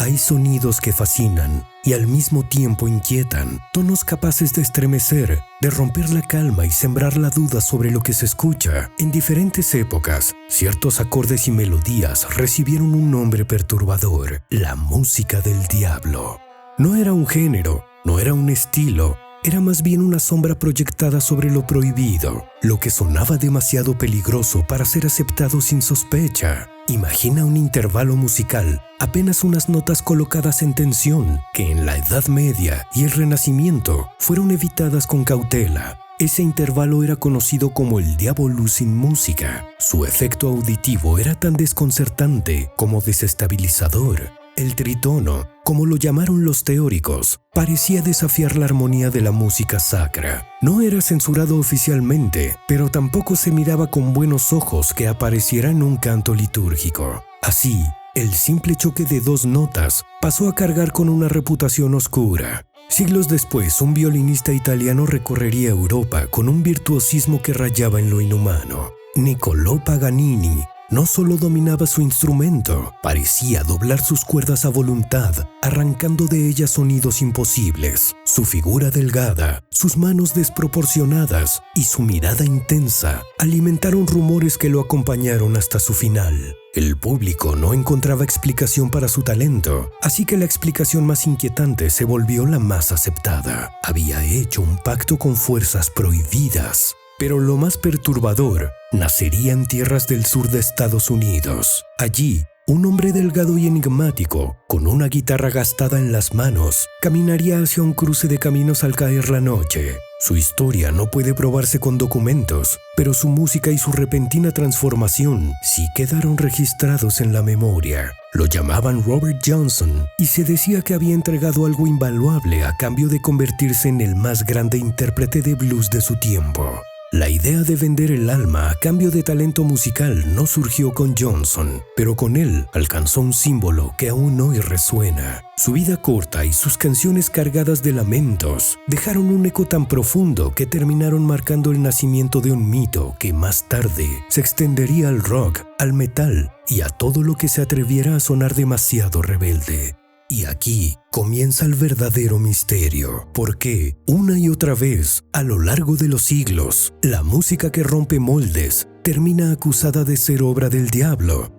Hay sonidos que fascinan y al mismo tiempo inquietan, tonos capaces de estremecer, de romper la calma y sembrar la duda sobre lo que se escucha. En diferentes épocas, ciertos acordes y melodías recibieron un nombre perturbador: la música del diablo. No era un género, no era un estilo, era más bien una sombra proyectada sobre lo prohibido, lo que sonaba demasiado peligroso para ser aceptado sin sospecha. Imagina un intervalo musical, apenas unas notas colocadas en tensión, que en la Edad Media y el Renacimiento fueron evitadas con cautela. Ese intervalo era conocido como el diabolus sin música. Su efecto auditivo era tan desconcertante como desestabilizador. El tritono, como lo llamaron los teóricos, parecía desafiar la armonía de la música sacra. No era censurado oficialmente, pero tampoco se miraba con buenos ojos que apareciera en un canto litúrgico. Así, el simple choque de dos notas pasó a cargar con una reputación oscura. Siglos después, un violinista italiano recorrería Europa con un virtuosismo que rayaba en lo inhumano. Niccolò Paganini no solo dominaba su instrumento, parecía doblar sus cuerdas a voluntad, arrancando de ellas sonidos imposibles. Su figura delgada, sus manos desproporcionadas y su mirada intensa alimentaron rumores que lo acompañaron hasta su final. El público no encontraba explicación para su talento, así que la explicación más inquietante se volvió la más aceptada. Había hecho un pacto con fuerzas prohibidas. Pero lo más perturbador nacería en tierras del sur de Estados Unidos. Allí, un hombre delgado y enigmático, con una guitarra gastada en las manos, caminaría hacia un cruce de caminos al caer la noche. Su historia no puede probarse con documentos, pero su música y su repentina transformación sí quedaron registrados en la memoria. Lo llamaban Robert Johnson y se decía que había entregado algo invaluable a cambio de convertirse en el más grande intérprete de blues de su tiempo. La idea de vender el alma a cambio de talento musical no surgió con Johnson, pero con él alcanzó un símbolo que aún hoy resuena. Su vida corta y sus canciones cargadas de lamentos dejaron un eco tan profundo que terminaron marcando el nacimiento de un mito que más tarde se extendería al rock, al metal y a todo lo que se atreviera a sonar demasiado rebelde. Y aquí comienza el verdadero misterio, porque una y otra vez, a lo largo de los siglos, la música que rompe moldes termina acusada de ser obra del diablo.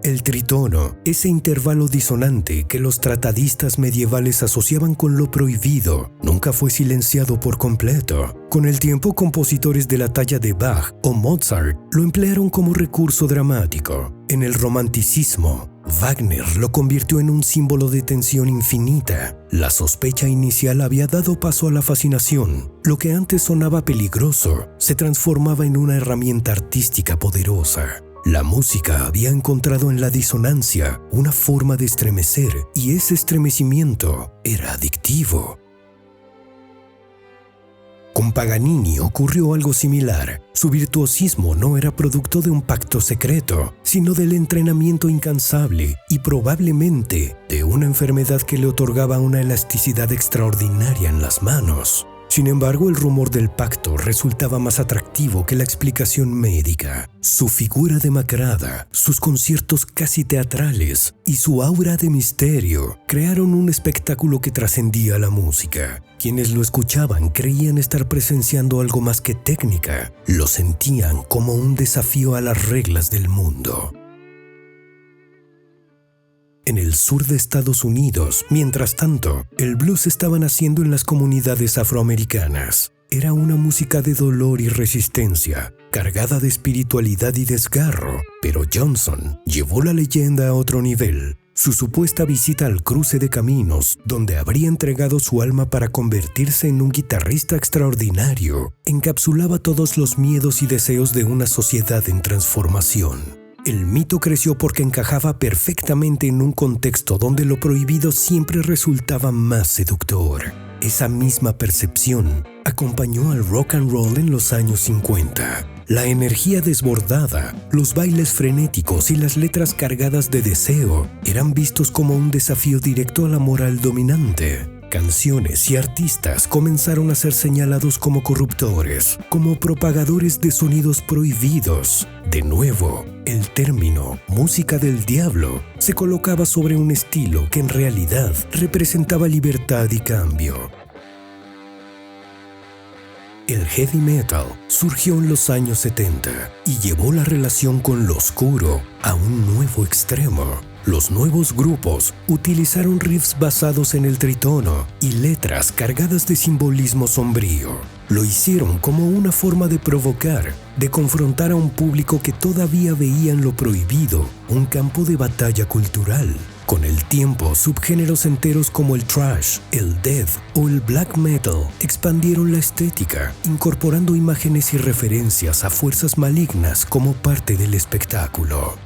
El tritono, ese intervalo disonante que los tratadistas medievales asociaban con lo prohibido, nunca fue silenciado por completo. Con el tiempo, compositores de la talla de Bach o Mozart lo emplearon como recurso dramático. En el romanticismo, Wagner lo convirtió en un símbolo de tensión infinita. La sospecha inicial había dado paso a la fascinación. Lo que antes sonaba peligroso se transformaba en una herramienta artística poderosa. La música había encontrado en la disonancia una forma de estremecer, y ese estremecimiento era adictivo. Con Paganini ocurrió algo similar. Su virtuosismo no era producto de un pacto secreto, sino del entrenamiento incansable y probablemente de una enfermedad que le otorgaba una elasticidad extraordinaria en las manos. Sin embargo, el rumor del pacto resultaba más atractivo que la explicación médica. Su figura demacrada, sus conciertos casi teatrales y su aura de misterio crearon un espectáculo que trascendía la música. Quienes lo escuchaban creían estar presenciando algo más que técnica. Lo sentían como un desafío a las reglas del mundo. En el sur de Estados Unidos, mientras tanto, el blues estaba naciendo en las comunidades afroamericanas. Era una música de dolor y resistencia, cargada de espiritualidad y desgarro, pero Johnson llevó la leyenda a otro nivel. Su supuesta visita al cruce de caminos, donde habría entregado su alma para convertirse en un guitarrista extraordinario, encapsulaba todos los miedos y deseos de una sociedad en transformación. El mito creció porque encajaba perfectamente en un contexto donde lo prohibido siempre resultaba más seductor. Esa misma percepción acompañó al rock and roll en los años 50. La energía desbordada, los bailes frenéticos y las letras cargadas de deseo eran vistos como un desafío directo a la moral dominante. Canciones y artistas comenzaron a ser señalados como corruptores, como propagadores de sonidos prohibidos. De nuevo, el término música del diablo se colocaba sobre un estilo que en realidad representaba libertad y cambio. El heavy metal surgió en los años 70 y llevó la relación con lo oscuro a un nuevo extremo. Los nuevos grupos utilizaron riffs basados en el tritono y letras cargadas de simbolismo sombrío. Lo hicieron como una forma de provocar, de confrontar a un público que todavía veía en lo prohibido un campo de batalla cultural. Con el tiempo, subgéneros enteros como el thrash, el death o el black metal expandieron la estética, incorporando imágenes y referencias a fuerzas malignas como parte del espectáculo.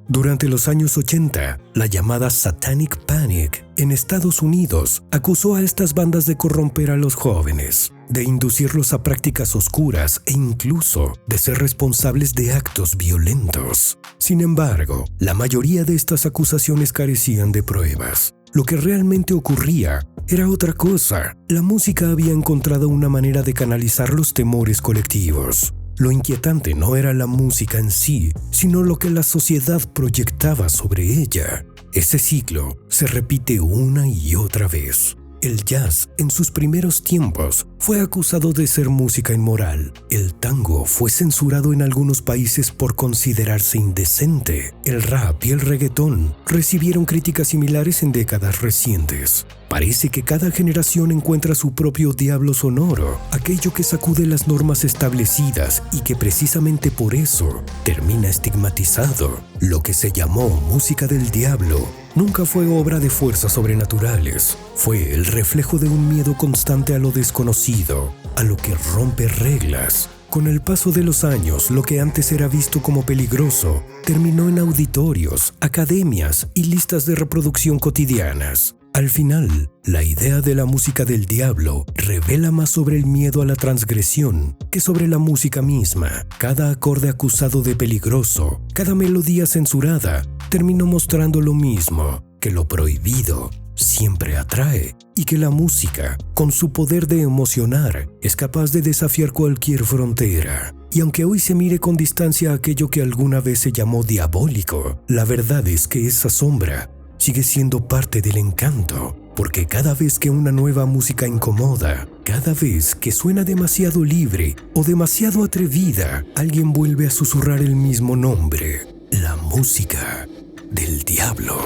Durante los años 80, la llamada Satanic Panic en Estados Unidos acusó a estas bandas de corromper a los jóvenes, de inducirlos a prácticas oscuras e incluso de ser responsables de actos violentos. Sin embargo, la mayoría de estas acusaciones carecían de pruebas. Lo que realmente ocurría era otra cosa. La música había encontrado una manera de canalizar los temores colectivos. Lo inquietante no era la música en sí, sino lo que la sociedad proyectaba sobre ella. Ese ciclo se repite una y otra vez. El jazz, en sus primeros tiempos, fue acusado de ser música inmoral. El tango fue censurado en algunos países por considerarse indecente. El rap y el reggaetón recibieron críticas similares en décadas recientes. Parece que cada generación encuentra su propio diablo sonoro, aquello que sacude las normas establecidas y que precisamente por eso termina estigmatizado. Lo que se llamó música del diablo nunca fue obra de fuerzas sobrenaturales. Fue el reflejo de un miedo constante a lo desconocido, a lo que rompe reglas. Con el paso de los años, lo que antes era visto como peligroso terminó en auditorios, academias y listas de reproducción cotidianas. Al final, la idea de la música del diablo revela más sobre el miedo a la transgresión que sobre la música misma. Cada acorde acusado de peligroso, cada melodía censurada, terminó mostrando lo mismo, que lo prohibido siempre atrae y que la música, con su poder de emocionar, es capaz de desafiar cualquier frontera. Y aunque hoy se mire con distancia aquello que alguna vez se llamó diabólico, la verdad es que esa sombra sigue siendo parte del encanto, porque cada vez que una nueva música incomoda, cada vez que suena demasiado libre o demasiado atrevida, alguien vuelve a susurrar el mismo nombre: la música del diablo.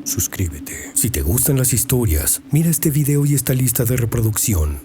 Suscríbete. Si te gustan las historias, mira este video y esta lista de reproducción.